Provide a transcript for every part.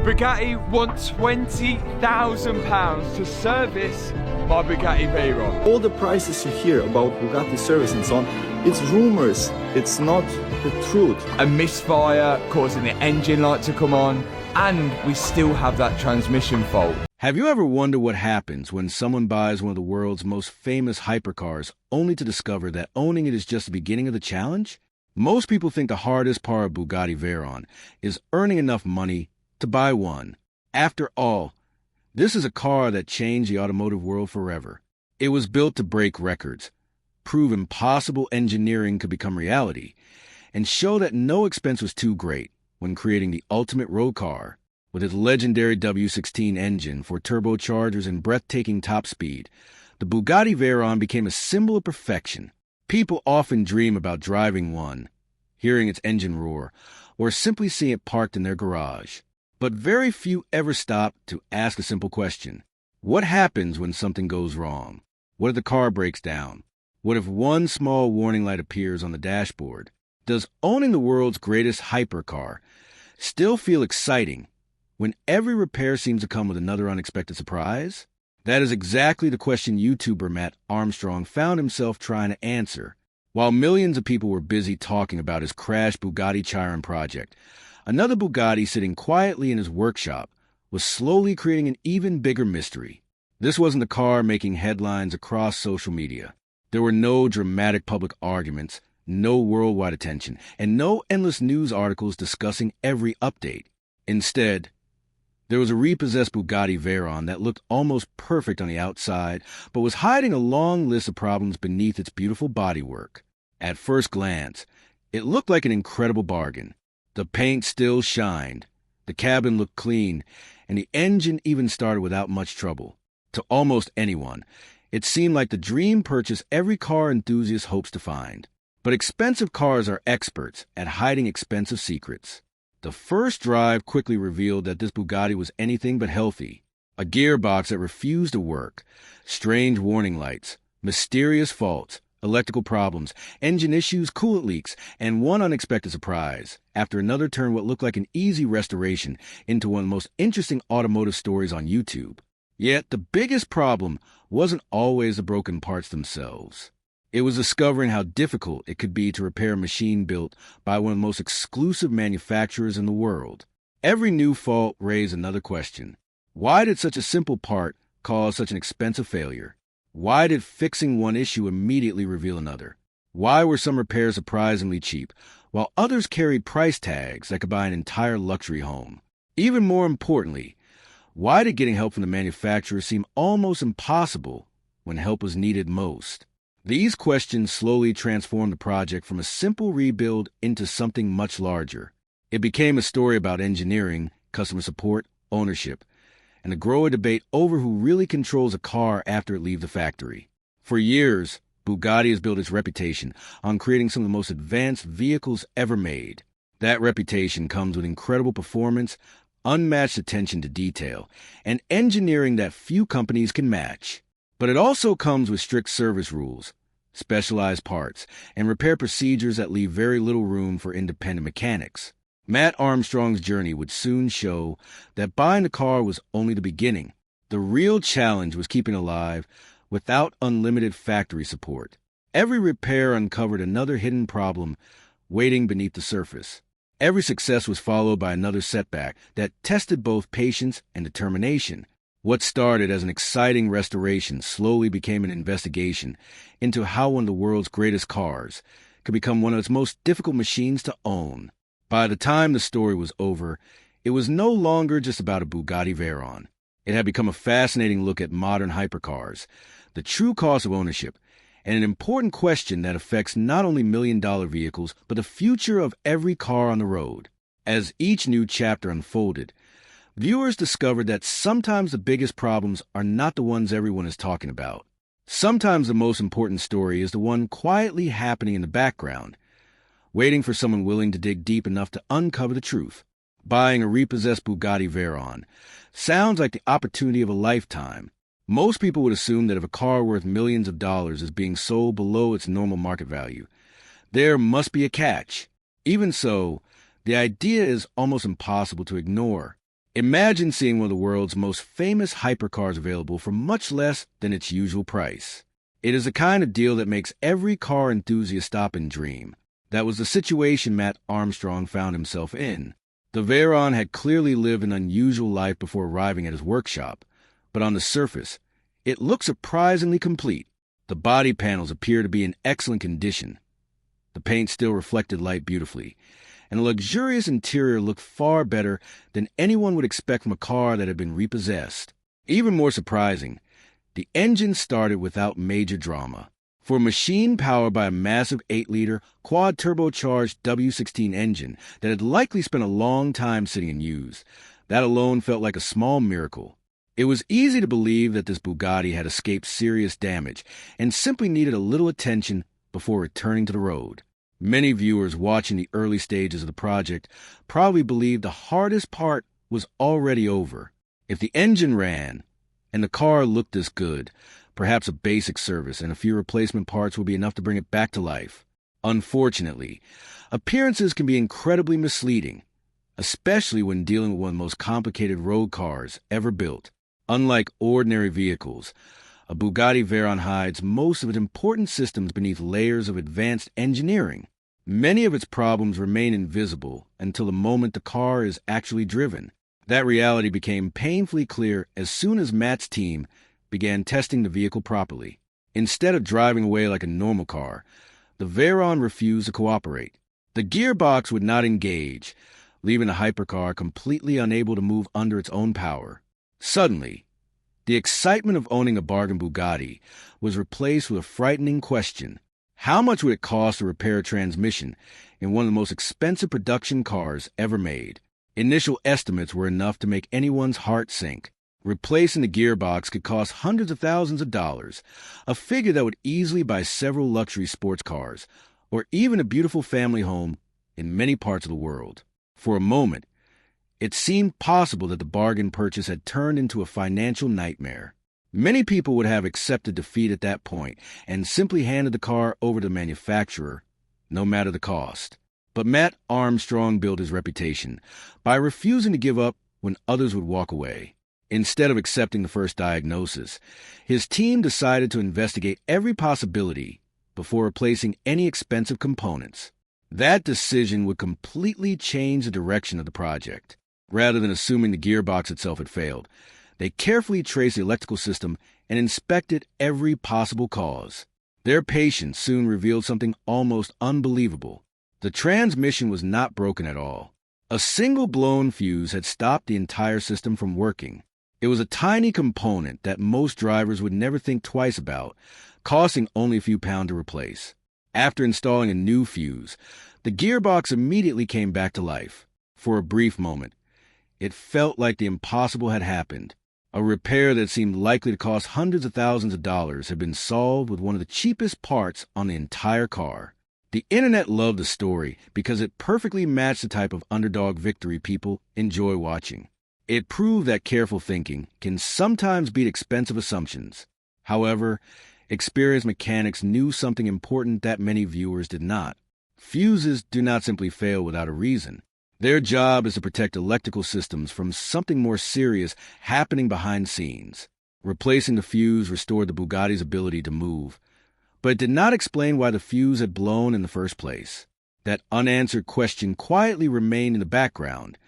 Bugatti want £20,000 to service my Bugatti Veyron. All the prices you hear about Bugatti service and so on, it's rumors, it's not the truth. A misfire causing the engine light to come on, and we still have that transmission fault. Have you ever wondered what happens when someone buys one of the world's most famous hypercars only to discover that owning it is just the beginning of the challenge? Most people think the hardest part of Bugatti Veyron is earning enough money to buy one. After all, this is a car that changed the automotive world forever. It was built to break records, prove impossible engineering could become reality, and show that no expense was too great when creating the ultimate road car. With its legendary W16 engine for turbochargers and breathtaking top speed, the Bugatti Veyron became a symbol of perfection. People often dream about driving one, hearing its engine roar, or simply seeing it parked in their garage. But very few ever stop to ask a simple question. What happens when something goes wrong? What if the car breaks down? What if one small warning light appears on the dashboard? Does owning the world's greatest hypercar still feel exciting when every repair seems to come with another unexpected surprise? That is exactly the question YouTuber Matt Armstrong found himself trying to answer. While millions of people were busy talking about his crashed Bugatti Chiron project, another Bugatti sitting quietly in his workshop was slowly creating an even bigger mystery. This wasn't the car making headlines across social media. There were no dramatic public arguments, no worldwide attention, and no endless news articles discussing every update. Instead, there was a repossessed Bugatti Veyron that looked almost perfect on the outside, but was hiding a long list of problems beneath its beautiful bodywork. At first glance, it looked like an incredible bargain. The paint still shined, the cabin looked clean, and the engine even started without much trouble. To almost anyone, it seemed like the dream purchase every car enthusiast hopes to find. But expensive cars are experts at hiding expensive secrets. The first drive quickly revealed that this Bugatti was anything but healthy. A gearbox that refused to work, strange warning lights, mysterious faults, electrical problems, engine issues, coolant leaks, and one unexpected surprise after another turned what looked like an easy restoration into one of the most interesting automotive stories on YouTube. Yet the biggest problem wasn't always the broken parts themselves. It was discovering how difficult it could be to repair a machine built by one of the most exclusive manufacturers in the world. Every new fault raised another question. Why did such a simple part cause such an expensive failure? Why did fixing one issue immediately reveal another? Why were some repairs surprisingly cheap, while others carried price tags that could buy an entire luxury home? Even more importantly, why did getting help from the manufacturer seem almost impossible when help was needed most? These questions slowly transformed the project from a simple rebuild into something much larger. It became a story about engineering, customer support, ownership, and a growing debate over who really controls a car after it leaves the factory. For years, Bugatti has built its reputation on creating some of the most advanced vehicles ever made. That reputation comes with incredible performance, unmatched attention to detail, and engineering that few companies can match. But it also comes with strict service rules, specialized parts, and repair procedures that leave very little room for independent mechanics. Matt Armstrong's journey would soon show that buying the car was only the beginning. The real challenge was keeping it alive without unlimited factory support. Every repair uncovered another hidden problem waiting beneath the surface. Every success was followed by another setback that tested both patience and determination. What started as an exciting restoration slowly became an investigation into how one of the world's greatest cars could become one of its most difficult machines to own. By the time the story was over, it was no longer just about a Bugatti Veyron. It had become a fascinating look at modern hypercars, the true cost of ownership, and an important question that affects not only million-dollar vehicles, but the future of every car on the road. As each new chapter unfolded, viewers discovered that sometimes the biggest problems are not the ones everyone is talking about. Sometimes the most important story is the one quietly happening in the background, waiting for someone willing to dig deep enough to uncover the truth. Buying a repossessed Bugatti Veyron sounds like the opportunity of a lifetime. Most people would assume that if a car worth millions of dollars is being sold below its normal market value, there must be a catch. Even so, the idea is almost impossible to ignore. Imagine seeing one of the world's most famous hypercars available for much less than its usual price. It is the kind of deal that makes every car enthusiast stop and dream. That was the situation Matt Armstrong found himself in. The Veyron had clearly lived an unusual life before arriving at his workshop, but on the surface, it looked surprisingly complete. The body panels appear to be in excellent condition. The paint still reflected light beautifully, and the luxurious interior looked far better than anyone would expect from a car that had been repossessed. Even more surprising, the engine started without major drama. For a machine powered by a massive 8-liter quad-turbocharged W16 engine that had likely spent a long time sitting unused, that alone felt like a small miracle. It was easy to believe that this Bugatti had escaped serious damage and simply needed a little attention before returning to the road. Many viewers watching the early stages of the project probably believed the hardest part was already over. If the engine ran and the car looked this good, perhaps a basic service and a few replacement parts would be enough to bring it back to life. Unfortunately, appearances can be incredibly misleading, especially when dealing with one of the most complicated road cars ever built. Unlike ordinary vehicles, a Bugatti Veyron hides most of its important systems beneath layers of advanced engineering. Many of its problems remain invisible until the moment the car is actually driven. That reality became painfully clear as soon as Matt's team began testing the vehicle properly. Instead of driving away like a normal car, the Veyron refused to cooperate. The gearbox would not engage, leaving the hypercar completely unable to move under its own power. Suddenly, the excitement of owning a bargain Bugatti was replaced with a frightening question. How much would it cost to repair a transmission in one of the most expensive production cars ever made? Initial estimates were enough to make anyone's heart sink. Replacing the gearbox could cost hundreds of thousands of dollars, a figure that would easily buy several luxury sports cars, or even a beautiful family home in many parts of the world. For a moment, it seemed possible that the bargain purchase had turned into a financial nightmare. Many people would have accepted defeat at that point and simply handed the car over to the manufacturer, no matter the cost. But Matt Armstrong built his reputation by refusing to give up when others would walk away. Instead of accepting the first diagnosis, his team decided to investigate every possibility before replacing any expensive components. That decision would completely change the direction of the project. Rather than assuming the gearbox itself had failed, they carefully traced the electrical system and inspected every possible cause. Their patience soon revealed something almost unbelievable. The transmission was not broken at all. A single blown fuse had stopped the entire system from working. It was a tiny component that most drivers would never think twice about, costing only a few pounds to replace. After installing a new fuse, the gearbox immediately came back to life. For a brief moment, it felt like the impossible had happened. A repair that seemed likely to cost hundreds of thousands of dollars had been solved with one of the cheapest parts on the entire car. The internet loved the story because it perfectly matched the type of underdog victory people enjoy watching. It proved that careful thinking can sometimes beat expensive assumptions. However, experienced mechanics knew something important that many viewers did not. Fuses do not simply fail without a reason. Their job is to protect electrical systems from something more serious happening behind the scenes. Replacing the fuse restored the Bugatti's ability to move, but it did not explain why the fuse had blown in the first place. That unanswered question quietly remained in the background,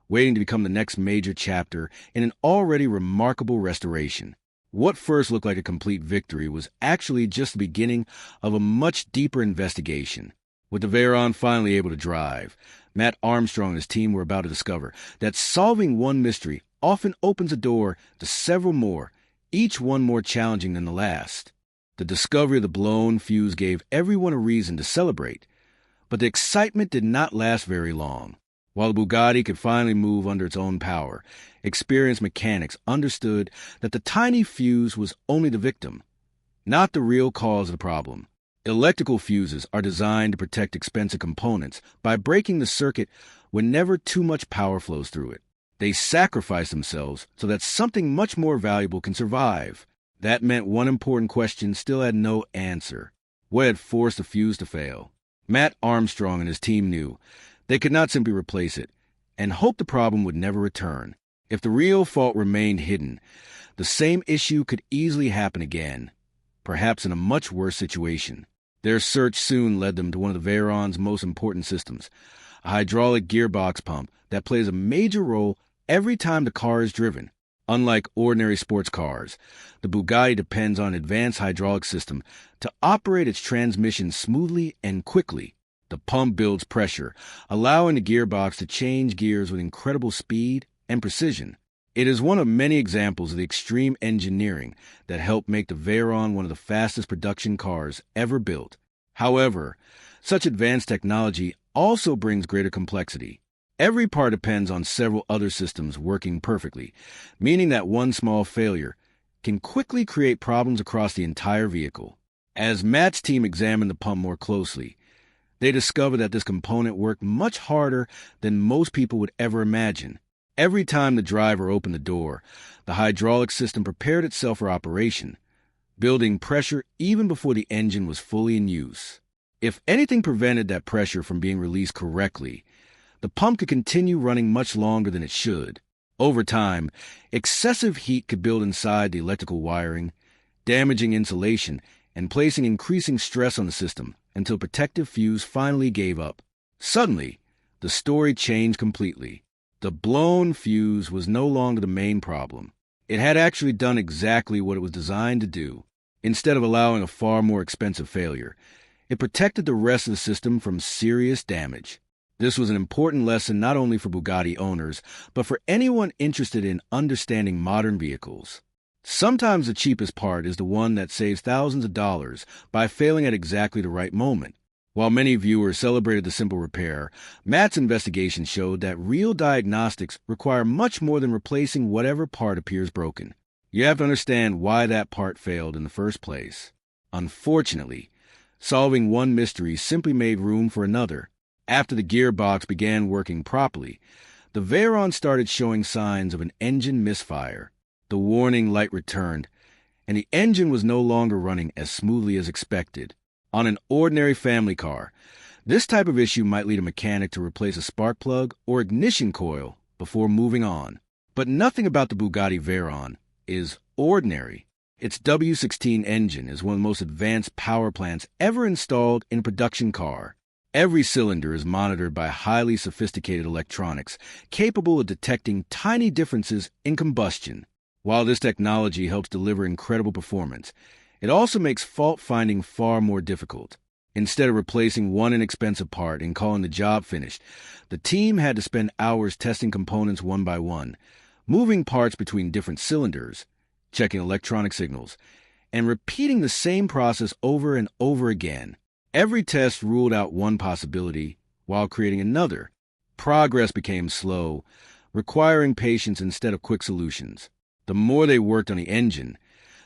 waiting to become the next major chapter in an already remarkable restoration. What first looked like a complete victory was actually just the beginning of a much deeper investigation. With the Veyron finally able to drive, Matt Armstrong and his team were about to discover that solving one mystery often opens a door to several more, each one more challenging than the last. The discovery of the blown fuse gave everyone a reason to celebrate, but the excitement did not last very long. While the Bugatti could finally move under its own power, experienced mechanics understood that the tiny fuse was only the victim, not the real cause of the problem. Electrical fuses are designed to protect expensive components by breaking the circuit whenever too much power flows through it. They sacrifice themselves so that something much more valuable can survive. That meant one important question still had no answer. What had forced the fuse to fail? Matt Armstrong and his team knew they could not simply replace it and hope the problem would never return. If the real fault remained hidden, the same issue could easily happen again, perhaps in a much worse situation. Their search soon led them to one of the Veyron's most important systems, a hydraulic gearbox pump that plays a major role every time the car is driven. Unlike ordinary sports cars, the Bugatti depends on an advanced hydraulic system to operate its transmission smoothly and quickly. The pump builds pressure, allowing the gearbox to change gears with incredible speed and precision. It is one of many examples of the extreme engineering that helped make the Veyron one of the fastest production cars ever built. However, such advanced technology also brings greater complexity. Every part depends on several other systems working perfectly, meaning that one small failure can quickly create problems across the entire vehicle. As Matt's team examined the pump more closely, they discovered that this component worked much harder than most people would ever imagine. Every time the driver opened the door, the hydraulic system prepared itself for operation, building pressure even before the engine was fully in use. If anything prevented that pressure from being released correctly, the pump could continue running much longer than it should. Over time, excessive heat could build inside the electrical wiring, damaging insulation and placing increasing stress on the system until protective fuse finally gave up. Suddenly, the story changed completely. The blown fuse was no longer the main problem. It had actually done exactly what it was designed to do. Instead of allowing a far more expensive failure, it protected the rest of the system from serious damage. This was an important lesson not only for Bugatti owners, but for anyone interested in understanding modern vehicles. Sometimes the cheapest part is the one that saves thousands of dollars by failing at exactly the right moment. While many viewers celebrated the simple repair, Matt's investigation showed that real diagnostics require much more than replacing whatever part appears broken. You have to understand why that part failed in the first place. Unfortunately, solving one mystery simply made room for another. After the gearbox began working properly, the Veyron started showing signs of an engine misfire. The warning light returned, and the engine was no longer running as smoothly as expected. On an ordinary family car, this type of issue might lead a mechanic to replace a spark plug or ignition coil before moving on. But nothing about the Bugatti Veyron is ordinary. Its W16 engine is one of the most advanced power plants ever installed in a production car. Every cylinder is monitored by highly sophisticated electronics, capable of detecting tiny differences in combustion. While this technology helps deliver incredible performance, it also makes fault-finding far more difficult. Instead of replacing one inexpensive part and calling the job finished, the team had to spend hours testing components one by one, moving parts between different cylinders, checking electronic signals, and repeating the same process over and over again. Every test ruled out one possibility while creating another. Progress became slow, requiring patience instead of quick solutions. The more they worked on the engine,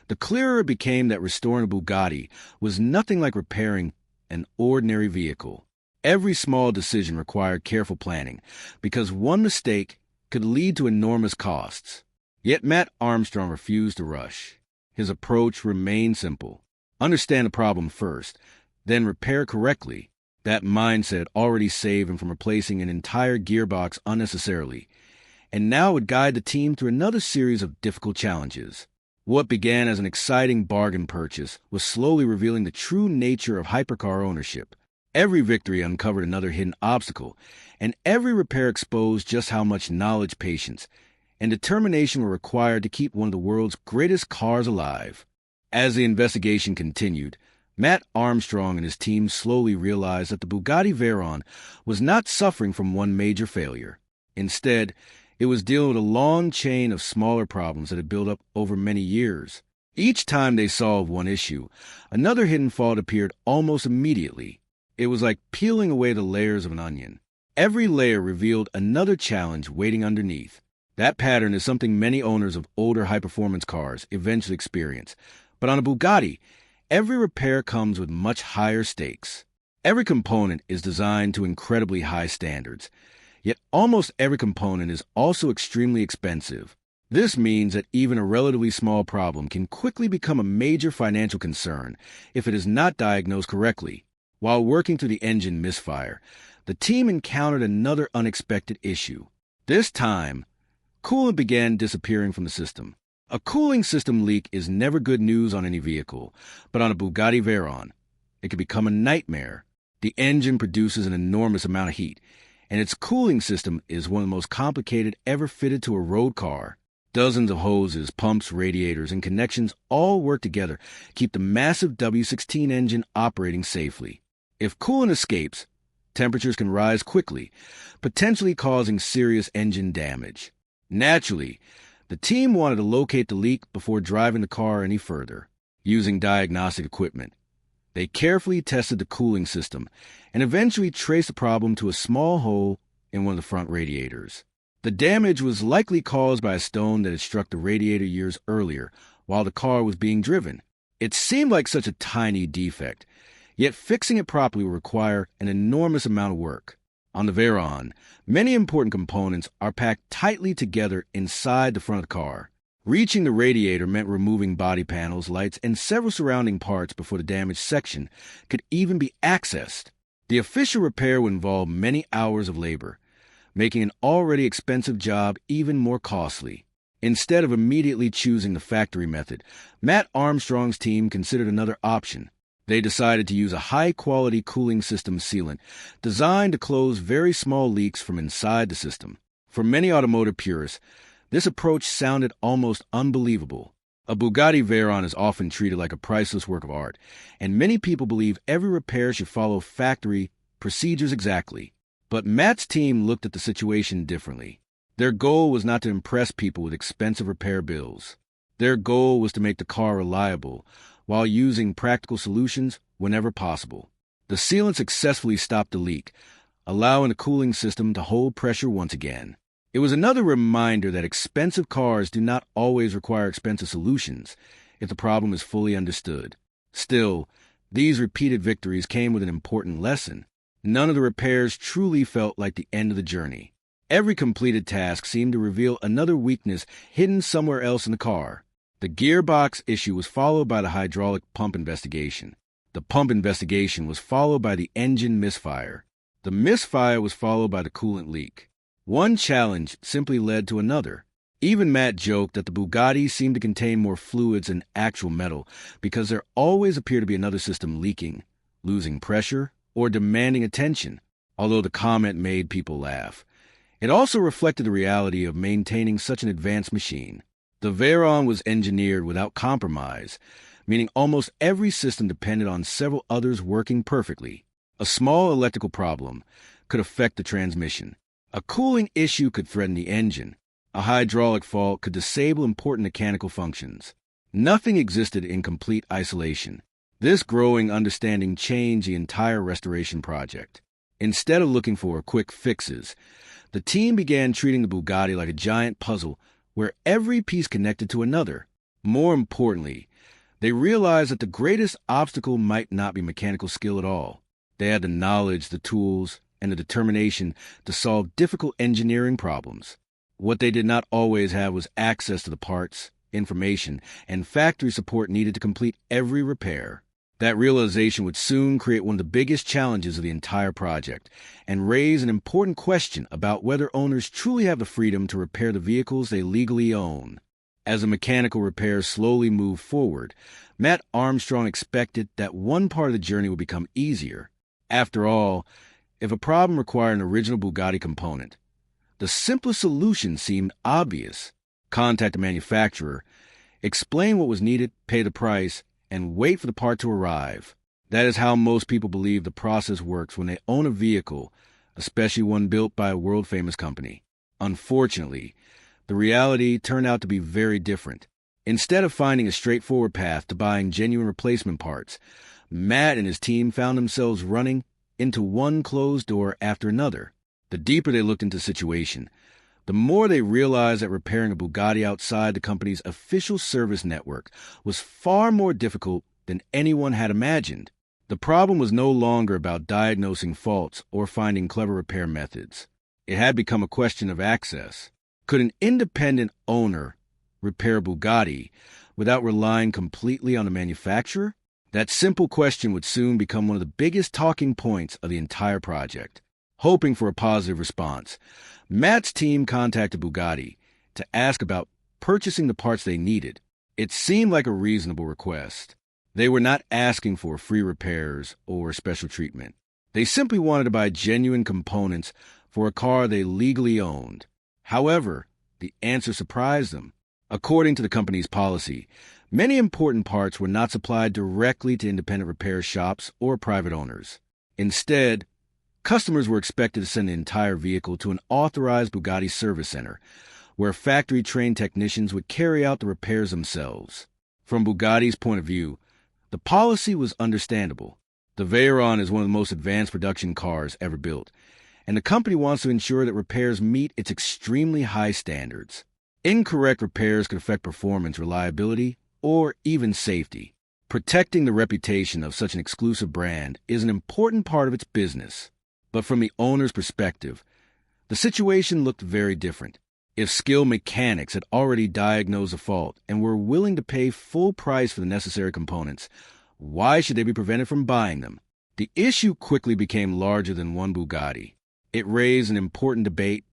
the clearer it became that restoring a Bugatti was nothing like repairing an ordinary vehicle. Every small decision required careful planning, because one mistake could lead to enormous costs. Yet Matt Armstrong refused to rush. His approach remained simple. Understand the problem first, then repair correctly. That mindset already saved him from replacing an entire gearbox unnecessarily, and now would guide the team through another series of difficult challenges. What began as an exciting bargain purchase was slowly revealing the true nature of hypercar ownership. Every victory uncovered another hidden obstacle, and every repair exposed just how much knowledge, patience, and determination were required to keep one of the world's greatest cars alive. As the investigation continued, Matt Armstrong and his team slowly realized that the Bugatti Veyron was not suffering from one major failure. Instead, it was dealing with a long chain of smaller problems that had built up over many years. Each time they solved one issue, another hidden fault appeared almost immediately. It was like peeling away the layers of an onion. Every layer revealed another challenge waiting underneath. That pattern is something many owners of older high-performance cars eventually experience. But on a Bugatti, every repair comes with much higher stakes. Every component is designed to incredibly high standards, yet almost every component is also extremely expensive. This means that even a relatively small problem can quickly become a major financial concern if it is not diagnosed correctly. While working through the engine misfire, the team encountered another unexpected issue. This time, coolant began disappearing from the system. A cooling system leak is never good news on any vehicle, but on a Bugatti Veyron, it can become a nightmare. The engine produces an enormous amount of heat, and its cooling system is one of the most complicated ever fitted to a road car. Dozens of hoses, pumps, radiators, and connections all work together to keep the massive W16 engine operating safely. If coolant escapes, temperatures can rise quickly, potentially causing serious engine damage. Naturally, the team wanted to locate the leak before driving the car any further. Using diagnostic equipment, they carefully tested the cooling system and eventually traced the problem to a small hole in one of the front radiators. The damage was likely caused by a stone that had struck the radiator years earlier while the car was being driven. It seemed like such a tiny defect, yet fixing it properly would require an enormous amount of work. On the Veyron, many important components are packed tightly together inside the front of the car. Reaching the radiator meant removing body panels, lights, and several surrounding parts before the damaged section could even be accessed. The official repair would involve many hours of labor, making an already expensive job even more costly. Instead of immediately choosing the factory method, Matt Armstrong's team considered another option. They decided to use a high-quality cooling system sealant designed to close very small leaks from inside the system. For many automotive purists, this approach sounded almost unbelievable. A Bugatti Veyron is often treated like a priceless work of art, and many people believe every repair should follow factory procedures exactly. But Matt's team looked at the situation differently. Their goal was not to impress people with expensive repair bills. Their goal was to make the car reliable, while using practical solutions whenever possible. The sealant successfully stopped the leak, allowing the cooling system to hold pressure once again. It was another reminder that expensive cars do not always require expensive solutions if the problem is fully understood. Still, these repeated victories came with an important lesson. None of the repairs truly felt like the end of the journey. Every completed task seemed to reveal another weakness hidden somewhere else in the car. The gearbox issue was followed by the hydraulic pump investigation. The pump investigation was followed by the engine misfire. The misfire was followed by the coolant leak. One challenge simply led to another. Even Matt joked that the Bugatti seemed to contain more fluids than actual metal because there always appeared to be another system leaking, losing pressure, or demanding attention, although the comment made people laugh. It also reflected the reality of maintaining such an advanced machine. The Veyron was engineered without compromise, meaning almost every system depended on several others working perfectly. A small electrical problem could affect the transmission. A cooling issue could threaten the engine. A hydraulic fault could disable important mechanical functions. Nothing existed in complete isolation. This growing understanding changed the entire restoration project. Instead of looking for quick fixes, the team began treating the Bugatti like a giant puzzle where every piece connected to another. More importantly, they realized that the greatest obstacle might not be mechanical skill at all. They had the knowledge, the tools, and the determination to solve difficult engineering problems. What they did not always have was access to the parts, information, and factory support needed to complete every repair. That realization would soon create one of the biggest challenges of the entire project and raise an important question about whether owners truly have the freedom to repair the vehicles they legally own. As the mechanical repairs slowly moved forward, Matt Armstrong expected that one part of the journey would become easier. After all, if a problem required an original Bugatti component, the simplest solution seemed obvious. Contact the manufacturer, explain what was needed, pay the price, and wait for the part to arrive. That is how most people believe the process works when they own a vehicle, especially one built by a world-famous company. Unfortunately, the reality turned out to be very different. Instead of finding a straightforward path to buying genuine replacement parts, Matt and his team found themselves running into one closed door after another. The deeper they looked into the situation, the more they realized that repairing a Bugatti outside the company's official service network was far more difficult than anyone had imagined. The problem was no longer about diagnosing faults or finding clever repair methods. It had become a question of access. Could an independent owner repair a Bugatti without relying completely on the manufacturer? That simple question would soon become one of the biggest talking points of the entire project. Hoping for a positive response, Matt's team contacted Bugatti, to ask about purchasing the parts they needed. It seemed like a reasonable request. They were not asking for free repairs or special treatment. They simply wanted to buy genuine components for a car they legally owned. However, the answer surprised them. According to the company's policy, many important parts were not supplied directly to independent repair shops or private owners. Instead, customers were expected to send the entire vehicle to an authorized Bugatti service center, where factory-trained technicians would carry out the repairs themselves. From Bugatti's point of view, the policy was understandable. The Veyron is one of the most advanced production cars ever built, and the company wants to ensure that repairs meet its extremely high standards. Incorrect repairs could affect performance, reliability, or even safety. Protecting the reputation of such an exclusive brand is an important part of its business. But from the owner's perspective, the situation looked very different. If skilled mechanics had already diagnosed the fault and were willing to pay full price for the necessary components, why should they be prevented from buying them? The issue quickly became larger than one Bugatti. It raised an important debate